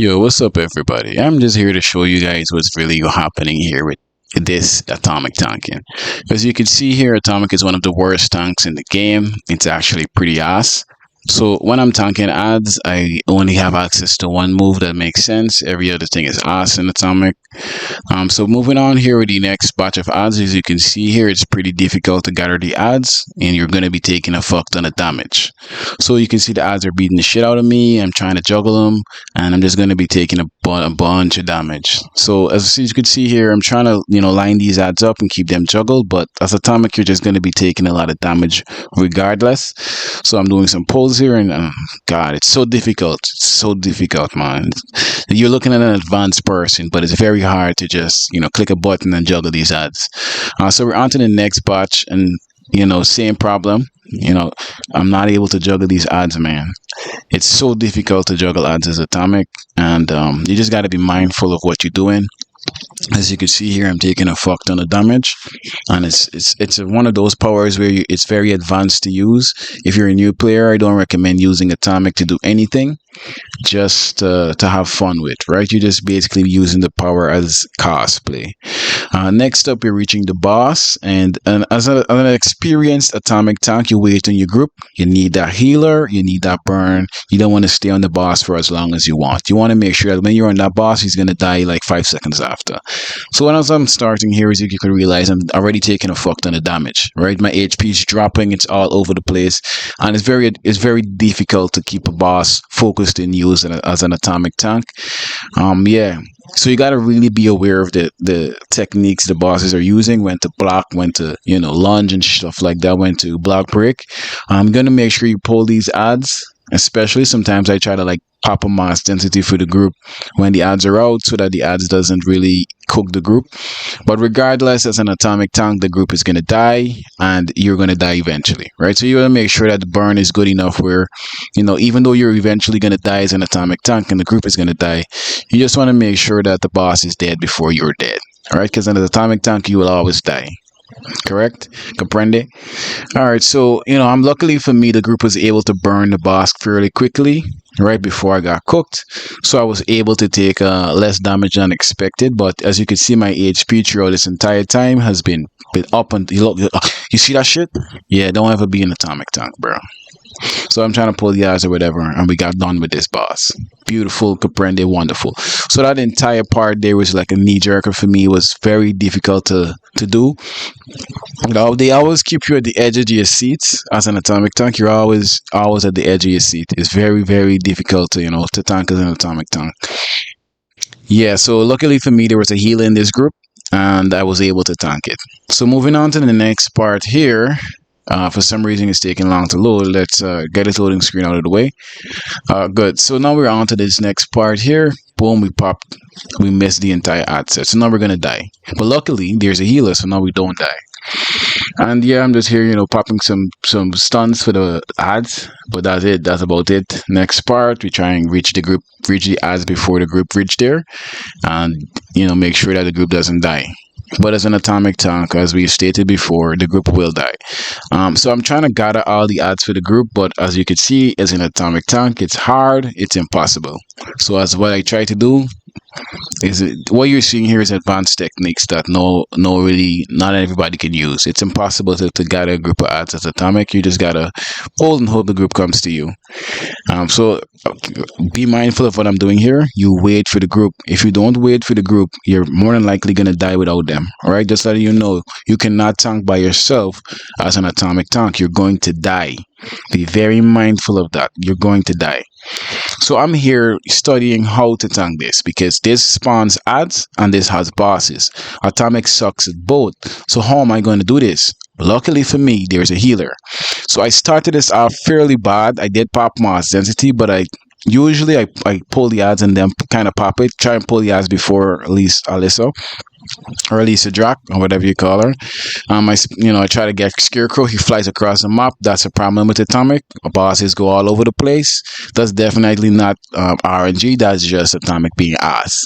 Yo, what's up, everybody? I'm just here to show you guys what's really happening here with this atomic tanking. As you can see here, atomic is one of the worst tanks in the game. It's actually pretty ass. So when I'm tanking ads, I only have access to one move that makes sense. Every other thing is ass in atomic. So moving on here with the next batch of ads, as you can see here, it's pretty difficult to gather the ads, and you're going to be taking a fuck ton of damage. So you can see the ads are beating the shit out of me. I'm trying to juggle them, and I'm just going to be taking a bunch of damage. So as you can see here, I'm trying to line these ads up and keep them juggled, but as atomic, you're just going to be taking a lot of damage regardless. So I'm doing some pulls here, and God, it's so difficult. It's so difficult, man. You're looking at an advanced person, but it's very hard to just click a button and juggle these ads. So we're on to the next batch, and same problem. I'm not able to juggle these ads, man. It's so difficult to juggle ads as atomic, and you just got to be mindful of what you're doing. As you can see here, I'm taking a fuck ton of damage, and it's one of those powers where it's very advanced to use. If you're a new player, I don't recommend using atomic to do anything, just to have fun with, right? You're just basically using the power as cosplay. Next up, we're reaching the boss, and as an experienced atomic tank, you wait on your group. You need that healer, you need that burn. You don't want to stay on the boss for as long as you want. You want to make sure that when you're on that boss, he's going to die like 5 seconds after. So when I'm starting here, as you can realize, I'm already taking a fuck ton of damage, right? My HP is dropping, it's all over the place, and it's very difficult to keep a boss focused in use as an atomic tank. Yeah. So you got to really be aware of the techniques the bosses are using, when to block, when to, lunge and stuff like that, when to block break. I'm going to make sure you pull these ads, especially sometimes I try to pop a mass density for the group when the ads are out, so that the ads doesn't really cook the group. But regardless, as an atomic tank, the group is going to die, and you're going to die eventually, right? So you want to make sure that the burn is good enough where, even though you're eventually going to die as an atomic tank and the group is going to die, you just want to make sure that the boss is dead before you're dead, all right? Because in an atomic tank, you will always die. Correct? Comprende? All right, so I'm luckily for me, the group was able to burn the boss fairly quickly right before I got cooked, so I was able to take less damage than expected. But as you can see, my HP throughout this entire time has been up, and you see that shit? Yeah, don't ever be an atomic tank, bro. So I'm trying to pull the eyes or whatever, and we got done with this boss. Beautiful, comprende, wonderful. So that entire part there was like a knee jerker for me. It was very difficult to do. They always keep you at the edge of your seats as an atomic tank. You're always at the edge of your seat. It's very, very difficult to tank as an atomic tank. Yeah, so luckily for me, there was a healer in this group, and I was able to tank it. So moving on to the next part here. For some reason, it's taking long to load. Let's get this loading screen out of the way. Good. So now we're on to this next part here. Boom, we missed the entire ad set. So now we're going to die. But luckily, there's a healer, so now we don't die. And yeah, I'm just here, popping some stuns for the ads. But that's it. That's about it. Next part, we try and reach the ads before the group reach there. And, make sure that the group doesn't die. But as an atomic tank, as we stated before, the group will die. So I'm trying to gather all the ads for the group, but as you can see, as an atomic tank, it's hard, it's impossible. So as what I try to do what you're seeing here is advanced techniques that not everybody can use. It's impossible to gather a group of ads as atomic. You just gotta hold and hope the group comes to you. So be mindful of what I'm doing here. You wait for the group. If you don't wait for the group, you're more than likely gonna die without them. All right, just letting you know, you cannot tank by yourself as an atomic tank. You're going to die. Be very mindful of that. You're going to die. So I'm here studying how to tank this, because this spawns ads and this has bosses. Atomic sucks at both. So how am I going to do this? Luckily for me, there's a healer. So I started this off fairly bad. I did pop mass density, but I usually pull the ads and then kind of pop it. Try and pull the ads before at least Alyssa. or Lisa Drac, or whatever you call her. I try to get Scarecrow. He flies across the map. That's a problem with Atomic. Bosses go all over the place. That's definitely not RNG. That's just Atomic being ass.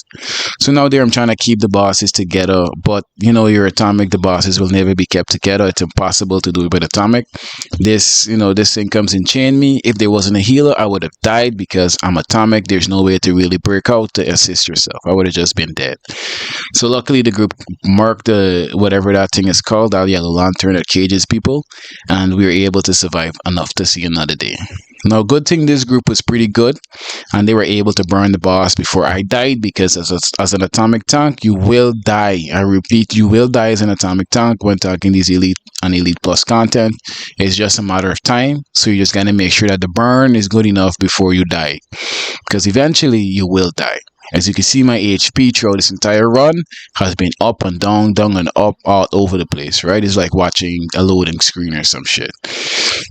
So now there, I'm trying to keep the bosses together, but your Atomic, the bosses will never be kept together. It's impossible to do it with Atomic. This thing comes and chain me. If there wasn't a healer, I would have died because I'm Atomic. There's no way to really break out to assist yourself. I would have just been dead. So luckily, the group marked the whatever that thing is called, that yellow lantern that cages people, and we were able to survive enough to see another day. Now, good thing this group was pretty good, and they were able to burn the boss before I died, because as an atomic tank, you will die. I repeat, you will die as an atomic tank when talking these elite and elite plus content. It's just a matter of time, so you just gotta make sure that the burn is good enough before you die, because eventually you will die. As you can see, my HP throughout this entire run has been up and down, down and up, all over the place, right? It's like watching a loading screen or some shit.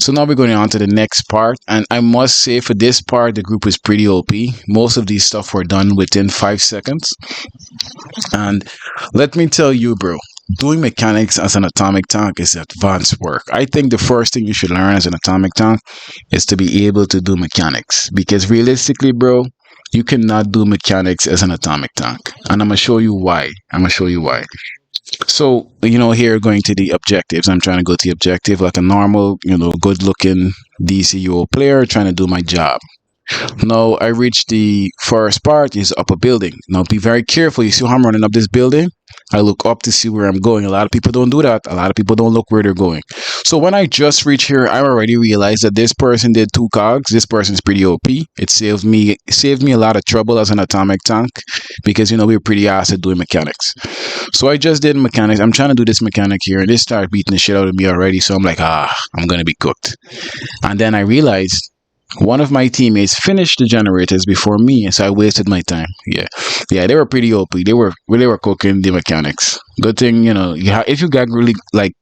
So now we're going on to the next part, and I must say for this part, the group was pretty OP. Most of these stuff were done within 5 seconds. And let me tell you, bro, doing mechanics as an atomic tank is advanced work. I think the first thing you should learn as an atomic tank is to be able to do mechanics, because realistically, bro, you cannot do mechanics as an atomic tank, and I'm gonna show you why. So, here going to the objectives. I'm trying to go to the objective like a normal, good looking DCUO player trying to do my job. Now, I reached the first part, is up a building. Now, be very careful. You see how I'm running up this building? I look up to see where I'm going. A lot of people don't do that. A lot of people don't look where they're going. So when I just reached here, I already realized that this person did 2 cogs. This person's pretty OP. It saved me a lot of trouble as an atomic tank, because we were pretty ass at doing mechanics. So I just did mechanics. I'm trying to do this mechanic here, and they start beating the shit out of me already. So I'm like, I'm gonna be cooked. And then I realized one of my teammates finished the generators before me, so I wasted my time. Yeah, they were pretty OP. They were cooking the mechanics. Good thing, if you got really like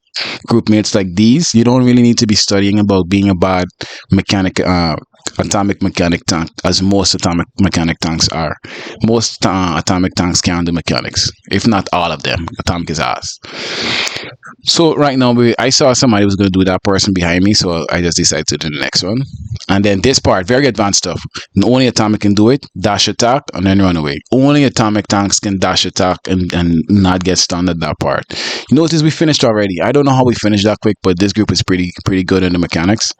group mates like these, you don't really need to be studying about being a bad atomic mechanic tank, as most atomic mechanic tanks are. Most atomic tanks can do mechanics, if not all of them. Atomic is ass. So right now, I saw somebody was going to do that person behind me, so I just decided to do the next one. And then this part, very advanced stuff. Only atomic can do it. Dash attack and then run away. Only atomic tanks can dash attack and not get stunned at that part. You notice we finished already. I don't know how we finished that quick, but this group is pretty good in the mechanics.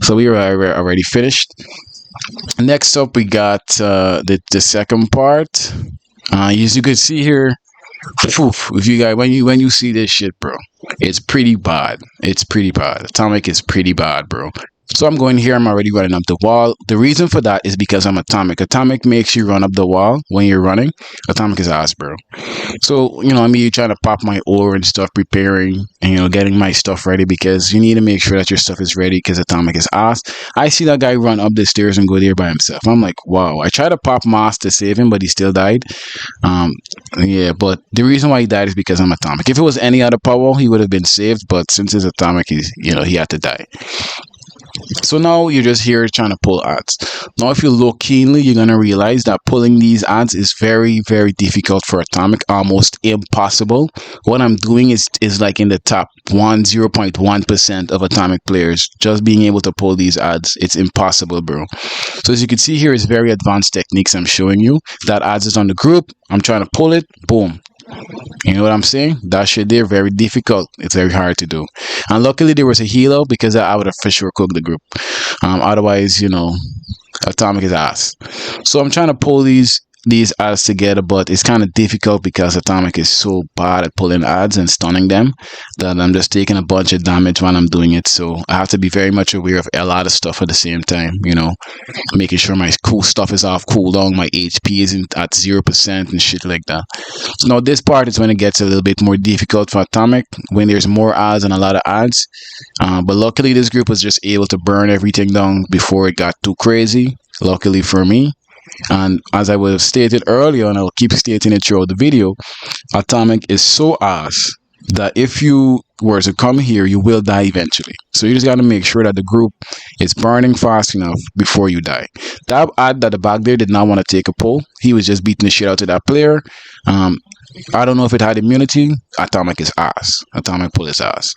So we were already finished. Next up, we got the second part. As you can see here, if you guys, when you see this shit, bro, it's pretty bad. Atomic is pretty bad, bro. So I'm going here. I'm already running up the wall. The reason for that is because I'm atomic. Atomic makes you run up the wall when you're running. Atomic is ass, bro. So, you're trying to pop my ore and stuff, preparing and, getting my stuff ready, because you need to make sure that your stuff is ready, because atomic is ass. I see that guy run up the stairs and go there by himself. I'm like, wow. I tried to pop Moss to save him, but he still died. Yeah, but the reason why he died is because I'm atomic. If it was any other power, he would have been saved, but since it's atomic, he had to die. So now you're just here trying to pull ads. Now, if you look keenly, you're going to realize that pulling these ads is very, very difficult for Atomic, almost impossible. What I'm doing is like in the top 0.1% of Atomic players, just being able to pull these ads. It's impossible, bro. So as you can see here, it's very advanced techniques I'm showing you. That ads is on the group. I'm trying to pull it. Boom. You know what I'm saying? That shit there, very difficult. It's very hard to do. And luckily there was a healer, because I would have for sure cooked the group. Otherwise, Atomic is ass. So I'm trying to pull these ads together, but it's kind of difficult because Atomic is so bad at pulling ads and stunning them that I'm just taking a bunch of damage when I'm doing it. So I have to be very much aware of a lot of stuff at the same time, making sure my cool stuff is off cooldown, my HP isn't at 0% and shit like that. So now this part is when it gets a little bit more difficult for Atomic, when there's more ads and a lot of ads. But luckily this group was just able to burn everything down before it got too crazy, luckily for me. And as I would have stated earlier, and I'll keep stating it throughout the video, Atomic is so ass that if you were to come here, you will die eventually. So you just got to make sure that the group is burning fast enough before you die. That ad at the back there did not want to take a pull. He was just beating the shit out of that player. I don't know if it had immunity. Atomic is ass. Atomic pull his ass.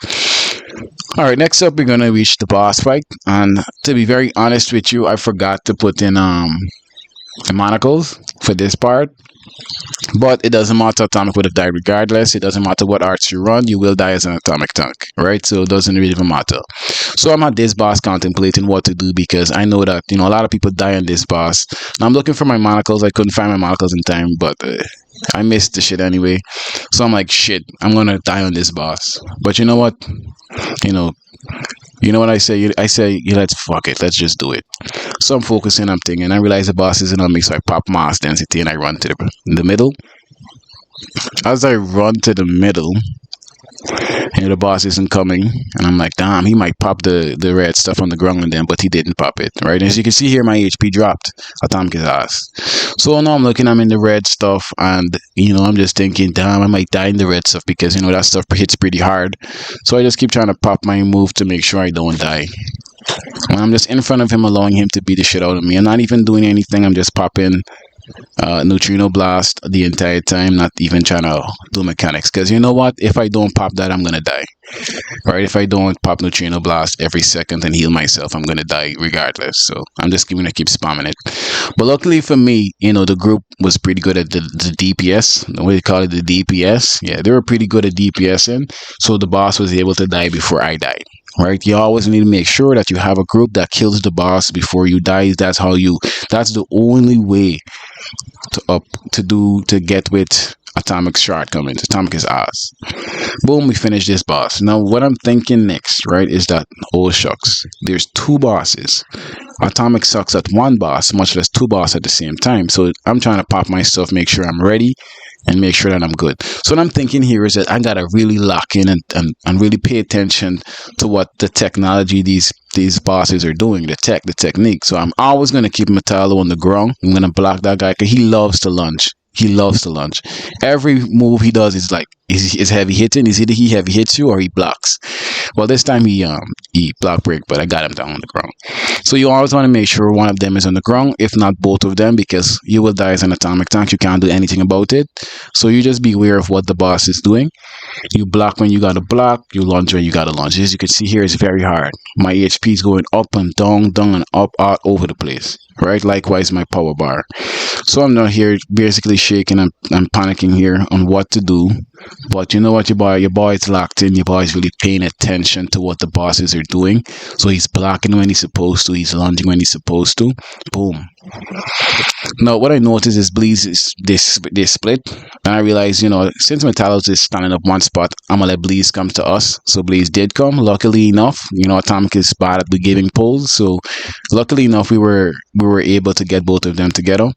All right, next up, we're going to reach the boss fight. And to be very honest with you, I forgot to put in the manacles for this part. But it doesn't matter. Atomic would have died regardless. It doesn't matter what arts you run, you will die as an atomic tank, right? So it doesn't really matter. So I'm at this boss contemplating what to do, because I know that, a lot of people die on this boss. Now I'm looking for my manacles. I couldn't find my manacles in time, but I missed the shit anyway. So I'm like, shit, I'm gonna die on this boss. But you know what? You know what I say? I say, let's fuck it. Let's just do it. So I'm focusing, I'm thinking. I realize the boss isn't on me, so I pop mass density and I run to the middle. As I run to the middle, the boss isn't coming, and I'm like, damn, he might pop the red stuff on the ground and then, but he didn't pop it, right? And as you can see here, my HP dropped. Atomic is ass. So now I'm in the red stuff, and I'm just thinking, damn, I might die in the red stuff, because that stuff hits pretty hard. So I just keep trying to pop my move to make sure I don't die. And I'm just in front of him, allowing him to beat the shit out of me. I'm not even doing anything. I'm just popping neutrino blast the entire time, not even trying to do mechanics, because you know what, if I don't pop that, I'm gonna die, right? If I don't pop neutrino blast every second and heal myself, I'm gonna die regardless. So I'm just gonna keep spamming it. But luckily for me, the group was pretty good at the DPS, what do you call it, the DPS. Yeah, they were pretty good at DPSing, so the boss was able to die before I died. Right, you always need to make sure that you have a group that kills the boss before you die. That's the only way to get with Atomic shortcomings. Atomic is ass. Boom, we finish this boss. Now what I'm thinking next, right, is that, oh shucks, there's two bosses. Atomic sucks at one boss, much less two bosses at the same time. So I'm trying to pop my stuff, make sure I'm ready, and make sure that I'm good. So what I'm thinking here is that I gotta really lock in and really pay attention to what the technology these bosses are doing, the technique. So I'm always gonna keep Metallo on the ground. I'm gonna block that guy, because he loves to lunge. He loves to lunge. Every move he does is like is heavy hitting. Is either he heavy hits you or he blocks. Well, this time he block break, but I got him down on the ground. So you always want to make sure one of them is on the ground, if not both of them, because you will die as an atomic tank. You can't do anything about it. So you just be aware of what the boss is doing. You block when you gotta block. You lunge when you gotta lunge. As you can see here, it's very hard. My HP is going up and down and up, all over the place. Right? Likewise, my power bar. So I'm not here basically shaking and panicking here on what to do. But you know what, your boy is locked in. Your boy is really paying attention to what the bosses are doing. So he's blocking when he's supposed to. He's lunging when he's supposed to. Boom. Now, what I noticed is Bleeds they split. And I realized, since Metallos is standing up one spot, I'm going to let Bleeds come to us. So Bleeds did come. Luckily enough, Atomic is bad at giving pulls. So luckily enough, we were able to get both of them together.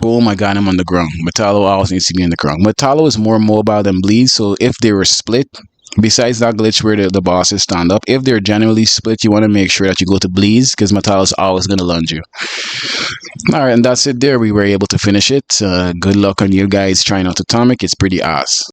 Boom, I got him on the ground. Metallo always needs to be in the ground. Metallo is more mobile than Bleeds, so if they were split, besides that glitch where the bosses stand up, if they're generally split, you want to make sure that you go to Bleeds, because Metallo is always going to lunge you. Alright, and that's it there. We were able to finish it. Good luck on you guys trying out Atomic. It's pretty ass.